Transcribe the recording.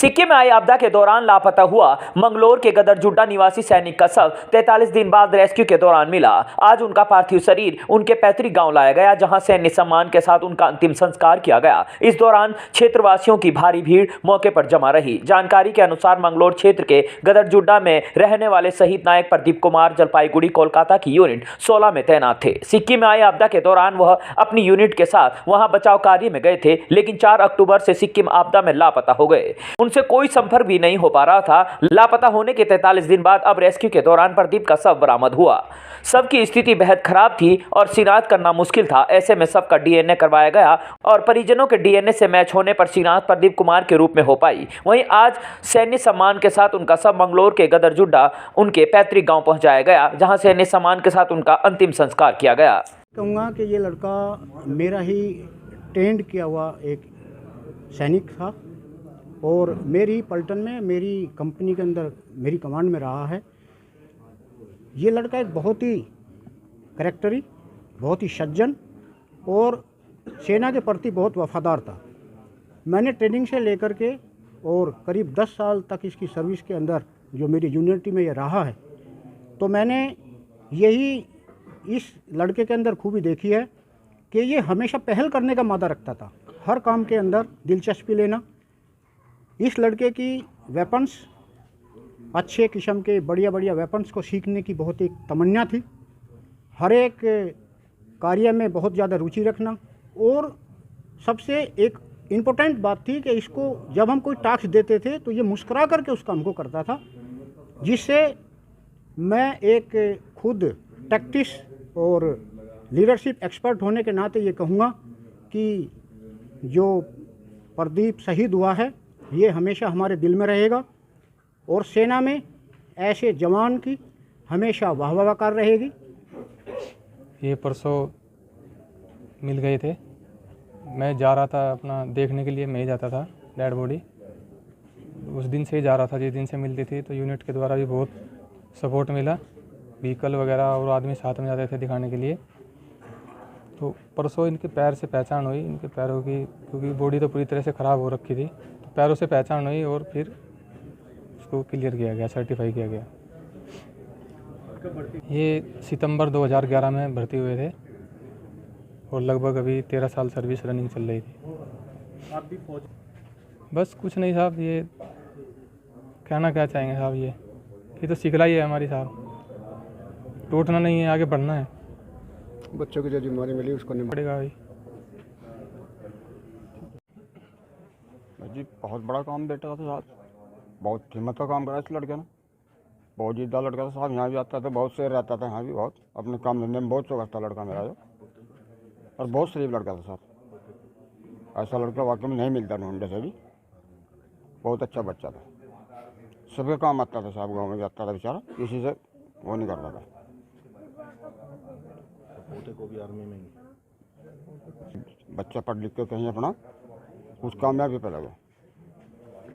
सिक्किम में आई आपदा के दौरान लापता हुआ मंगलोर के गदरजुड्डा निवासी सैनिक का शव 43 दिन बाद रेस्क्यू के दौरान मिला। आज उनका पार्थिव शरीर उनके पैतृक गांव लाया गया, जहां सैन्य सम्मान के साथ उनका अंतिम संस्कार किया गया। इस दौरान क्षेत्रवासियों की भारी भीड़ मौके पर जमा रही। जानकारी के अनुसार मंगलोर क्षेत्र के गदरजुड्डा में रहने वाले शहीद नायक प्रदीप कुमार जलपाईगुड़ी कोलकाता की यूनिट 16 में तैनात थे। सिक्किम में आई आपदा के दौरान वह अपनी यूनिट के साथ वहां बचाव कार्य में गए थे, लेकिन 4 अक्टूबर से सिक्किम आपदा में लापता हो गए। उनसे कोई संपर्क भी नहीं हो पा रहा था। लापता होने के 43 दिन बाद अब रेस्क्यू के दौरान प्रदीप का शव बरामद हुआ। शव की स्थिति बेहद खराब थी और शिनाख्त करना मुश्किल था। ऐसे में शव का डीएनए करवाया गया और परिजनों के डीएनए से मैच होने पर शिनाख्त प्रदीप कुमार के रूप में हो पाई। वहीं आज सैन्य सम्मान के साथ उनका शव मंगलोर के गदरजुड्डा उनके पैतृक गांव पहुंचाया गया, जहां सैन्य सम्मान के साथ उनका अंतिम संस्कार किया गया। कहूँगा कि ये लड़का मेरा ही ट्रेंड किया हुआ एक सैनिक था और मेरी पलटन में, मेरी कंपनी के अंदर, मेरी कमांड में रहा है। ये लड़का एक बहुत ही करैक्टरी, बहुत ही सज्जन और सेना के प्रति बहुत वफादार था। मैंने ट्रेनिंग से लेकर के और करीब 10 साल तक इसकी सर्विस के अंदर जो मेरी यूनिटी में ये रहा है, तो मैंने यही इस लड़के के अंदर खूबी देखी है कि ये हमेशा पहल करने का मादा रखता था, हर काम के अंदर दिलचस्पी लेना। इस लड़के की वेपन्स, अच्छे किस्म के बढ़िया बढ़िया वेपन्स को सीखने की बहुत एक तमन्ना थी। हर एक कार्य में बहुत ज़्यादा रुचि रखना और सबसे एक इम्पोर्टेंट बात थी कि इसको जब हम कोई टास्क देते थे तो ये मुस्कुरा करके उस काम को करता था, जिससे मैं एक खुद टैक्टिस और लीडरशिप एक्सपर्ट होने के नाते ये कहूँगा कि जो प्रदीप शहीद हुआ है ये हमेशा हमारे दिल में रहेगा और सेना में ऐसे जवान की हमेशा वाहवाकार रहेगी। ये परसों मिल गए थे। मैं जा रहा था अपना देखने के लिए, मैं ही जाता था डेड बॉडी। उस दिन से ही जा रहा था जिस दिन से मिलती थी, तो यूनिट के द्वारा भी बहुत सपोर्ट मिला। व्हीकल वगैरह और आदमी साथ में जाते थे दिखाने के लिए। तो परसों इनके पैर से पहचान हुई, इनके पैरों की, क्योंकि बॉडी तो पूरी तरह से ख़राब हो रखी थी, तो पैरों से पहचान हुई और फिर उसको क्लियर किया गया, सर्टिफाई किया गया। ये सितंबर 2011 में भर्ती हुए थे और लगभग अभी 13 साल सर्विस रनिंग चल रही थी। आप भी फौज? बस कुछ नहीं साहब, ये कहना क्या चाहेंगे साहब, ये तो सिखलाई है हमारी साहब। टूटना नहीं है, आगे बढ़ना है। बच्चों की जो जिम्मेदारी मिली उसको नहीं पड़ेगा भाई। जी बहुत बड़ा काम बेटा था साहब, बहुत हिम्मत का काम करा इस लड़के ने। बहुत जिद्दा लड़का था साहब, यहाँ भी आता था, बहुत शेर रहता था यहाँ भी, बहुत अपने काम धंधे में बहुत चौकस था लड़का मेरा जो, और बहुत शरीफ लड़का था साहब। ऐसा लड़का वाकई में नहीं मिलता ढूंढने से भी। बहुत अच्छा बच्चा था, सबके काम आता था साहब, गाँव में जाता था बेचारा, किसी से वो नहीं करता था। पोते को भी आर्मी में बच्चा पढ़ लिख के कहीं अपना कुछ कामयाबी पे लगा।